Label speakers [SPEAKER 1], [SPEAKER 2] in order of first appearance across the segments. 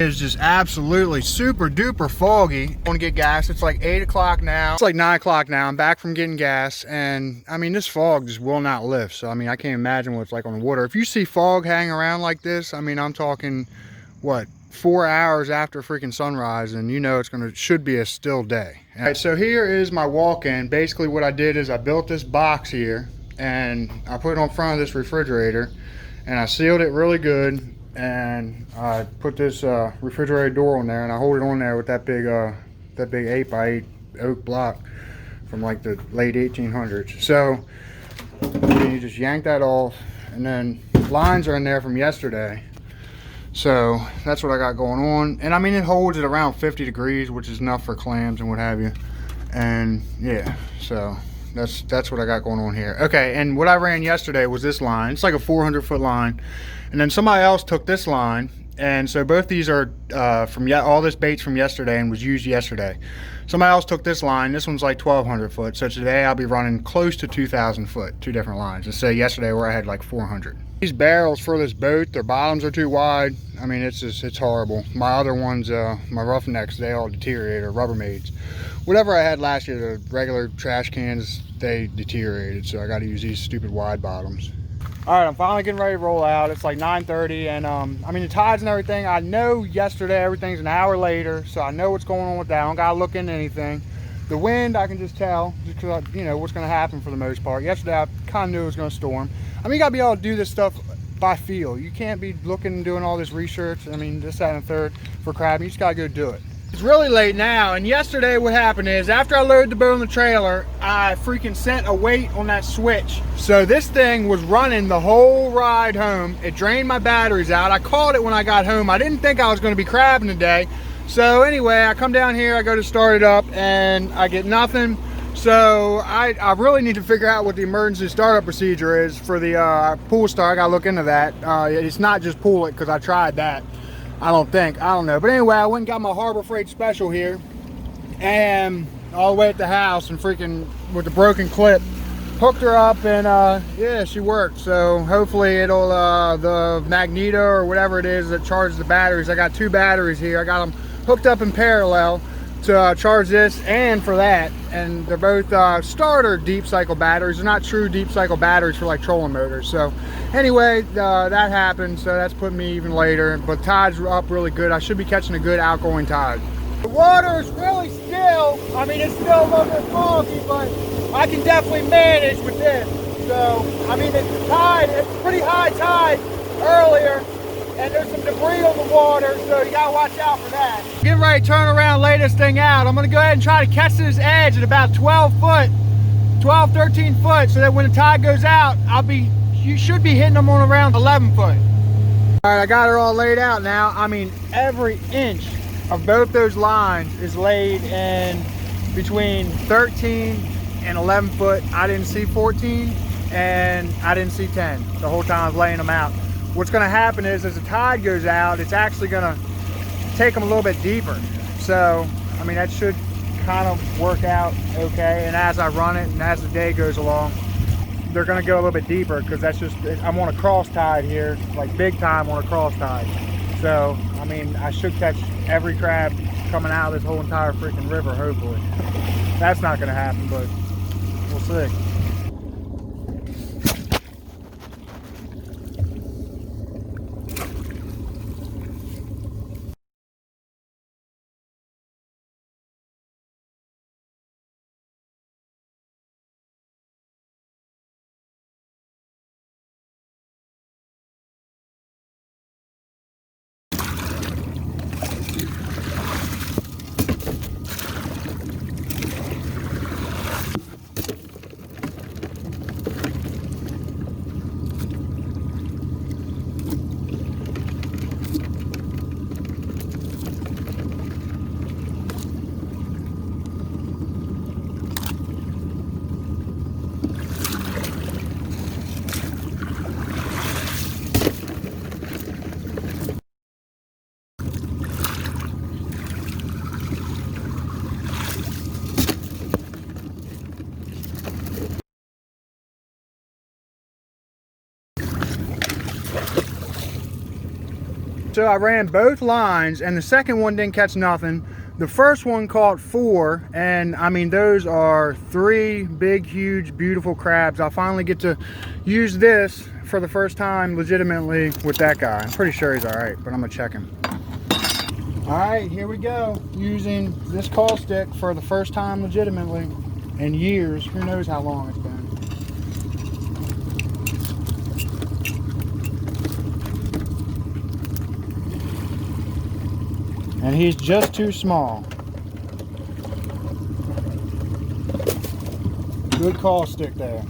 [SPEAKER 1] It's just absolutely super duper foggy. I want to get gas. It's like 8 o'clock now. It's like 9 o'clock now. I'm back from getting gas, and I mean, this fog just will not lift. So I mean, I can't imagine what it's like on the water. If you see fog hanging around like this, I mean, I'm talking what, 4 hours after freaking sunrise, and you know should be a still day. All right, so here is my walk-in. Basically what I did is I built this box here and I put it on front of this refrigerator and I sealed it really good, and I put this refrigerator door on there, and I hold it on there with that big 8x8 oak block from like the late 1800s. So you just yank that off, and then lines are in there from yesterday. So that's what I got going on, and I mean, it holds at around 50 degrees, which is enough for clams and what have you. And yeah, so that's what I got going on here. Okay, and what I ran yesterday was this line. It's like a 400-foot line, and then somebody else took this line, and so both these are from all this bait's from yesterday and was used yesterday. Somebody else took this line. This one's like 1,200 foot. So today I'll be running close to 2,000 foot, two different lines. Instead of yesterday where I had like 400. These barrels for this boat, their bottoms are too wide. I mean, it's horrible. My other ones, my roughnecks, they all deteriorated, or Rubbermaids. Whatever I had last year, the regular trash cans, they deteriorated. So I got to use these stupid wide bottoms. All right, I'm finally getting ready to roll out. It's like 9:30, and I mean, the tides and everything, I know yesterday everything's an hour later, so I know what's going on with that. I don't gotta look into anything. The wind, I can just tell, just because you know what's gonna happen for the most part. Yesterday, I kind of knew it was gonna storm. I mean, you gotta be able to do this stuff by feel. You can't be looking and doing all this research. I mean, this, that, and the third for crabbing. You just gotta go do it. It's really late now, and yesterday what happened is after I loaded the boat on the trailer, I freaking sent a weight on that switch. So this thing was running the whole ride home. It drained my batteries out. I called it when I got home. I didn't think I was going to be crabbing today. So anyway, I come down here, I go to start it up, and I get nothing. So I really need to figure out what the emergency startup procedure is for the pool start. I got to look into that. It's not just pull it, because I tried that. I don't know. But anyway, I went and got my Harbor Freight special here, and all the way at the house, and freaking with the broken clip, hooked her up, and yeah, she worked. So hopefully it'll, the magneto or whatever it is that charges the batteries. I got two batteries here. I got them hooked up in parallel to charge this and for that, and they're both starter deep cycle batteries. They're not true deep cycle batteries for like trolling motors. So anyway, that happened, so that's putting me even later, but tides were up really good. I should be catching a good outgoing tide. The water is really still. I mean, it's still a little bit foggy, but I can definitely manage with this. So I mean, the tide, it's pretty high tide earlier, and there's some debris on the water, so you gotta watch out for that. Getting ready to turn around, lay this thing out. I'm gonna go ahead and try to catch this edge at about 12 foot, 12, 13 foot, so that when the tide goes out, you should be hitting them on around 11 foot. All right, I got her all laid out now. I mean, every inch of both those lines is laid in between 13 and 11 foot. I didn't see 14, and I didn't see 10 the whole time I was laying them out. What's going to happen is, as the tide goes out, it's actually going to take them a little bit deeper. So, I mean, that should kind of work out okay. And as I run it and as the day goes along, they're going to go a little bit deeper, because that's just, I'm on a cross tide here, like big time on a cross tide. So, I mean, I should catch every crab coming out of this whole entire freaking river, hopefully. That's not going to happen, but we'll see. So I ran both lines and the second one didn't catch nothing. The first one caught 4, and I mean, those are 3 big, huge, beautiful crabs. I'll finally get to use this for the first time legitimately with that guy. I'm pretty sure he's all right, but I'm gonna check him. All right, here we go. Using this call stick for the first time legitimately in years. Who knows how long it's been. And he's just too small. Good call stick there.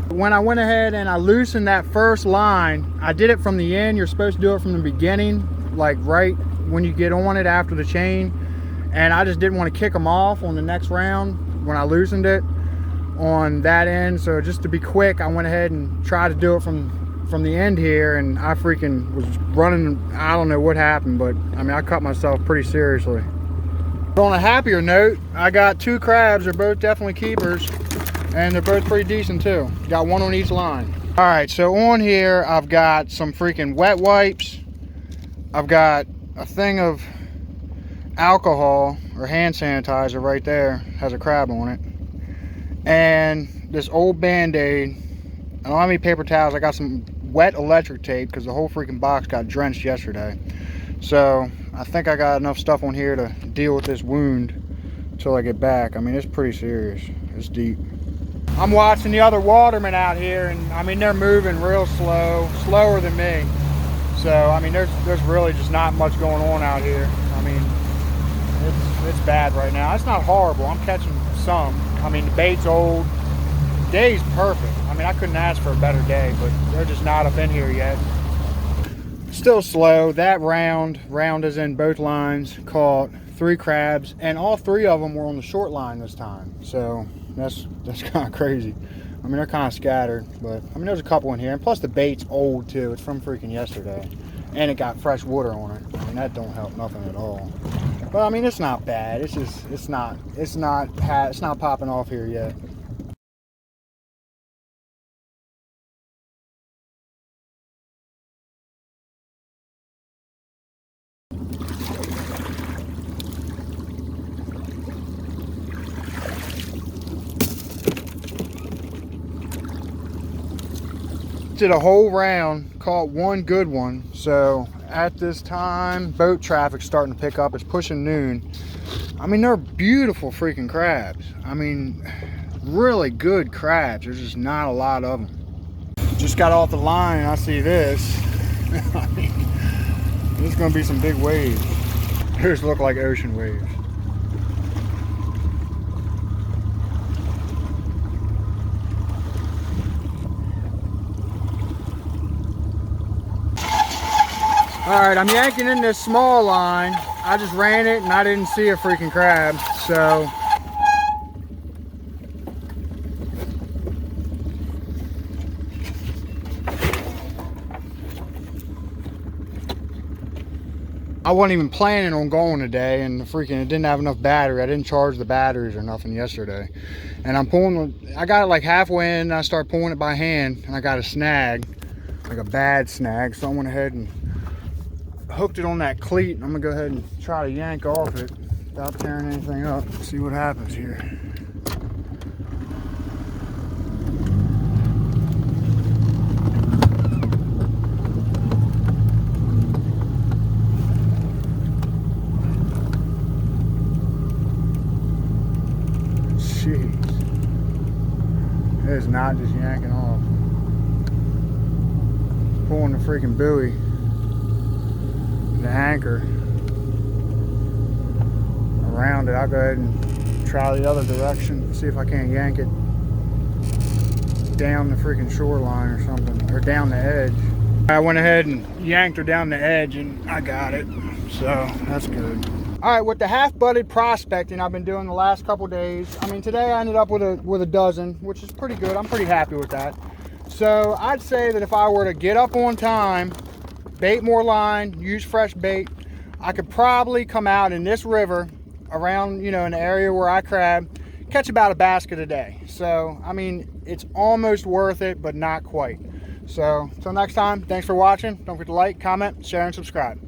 [SPEAKER 1] When I went ahead and I loosened that first line, I did it from the end. You're supposed to do it from the beginning, like right when you get on it after the chain. And I just didn't want to kick them off on the next round when I loosened it on that end. So just to be quick, I went ahead and tried to do it from the end here, and I freaking was running. I don't know what happened, but I mean, I cut myself pretty seriously. But on a happier note, I got 2 crabs. They're both definitely keepers. And they're both pretty decent too. Got 1 on each line. All right, so on here, I've got some freaking wet wipes. I've got a thing of alcohol or hand sanitizer right there. Has a crab on it. And this old Band-Aid. I don't have any paper towels. I got some wet electric tape because the whole freaking box got drenched yesterday. So I think I got enough stuff on here to deal with this wound until I get back. I mean, it's pretty serious. It's deep. I'm watching the other watermen out here, and I mean, they're moving real slow, slower than me. So I mean, there's really just not much going on out here. I mean, it's bad right now. It's not horrible. I'm catching some. I mean, the bait's old. Day's perfect. I mean, I couldn't ask for a better day, but they're just not up in here yet. Still slow. That round is in both lines, caught 3 crabs, and all 3 of them were on the short line this time. So that's kind of crazy. I mean, they're kind of scattered, but I mean, there's a couple in here, and plus the bait's old too. It's from freaking yesterday, and it got fresh water on it. I mean, that don't help nothing at all. But I mean, it's not bad. It's just it's not popping off here yet. Did a whole round, caught one good one. So at this time, boat traffic's starting to pick up. It's pushing noon. I mean, they're beautiful freaking crabs. I mean, really good crabs. There's just not a lot of them. Just got off the line and I see this. I mean, this is gonna be some big waves. Those look like ocean waves. All right, I'm yanking in this small line. I just ran it and I didn't see a freaking crab, so. I wasn't even planning on going today, and it didn't have enough battery. I didn't charge the batteries or nothing yesterday. And I'm pulling, I got it like halfway in and I started pulling it by hand and I got a snag, like a bad snag. So I went ahead and hooked it on that cleat, and I'm gonna go ahead and try to yank off it without tearing anything up. See what happens here. Jeez, it is not just yanking off. Pulling the freaking buoy, the anchor around it. I'll go ahead and try the other direction, see if I can't yank it down the freaking shoreline or something, or down the edge. I went ahead and yanked her down the edge and I got it, so that's good. All right, with the half-butted prospecting I've been doing the last couple days, I mean, today I ended up with a dozen, which is pretty good. I'm pretty happy with that. So I'd say that if I were to get up on time, bait more line, use fresh bait, I could probably come out in this river around, you know, in the area where I crab, catch about a basket a day. So, I mean, it's almost worth it, but not quite. So, until next time, thanks for watching. Don't forget to like, comment, share, and subscribe.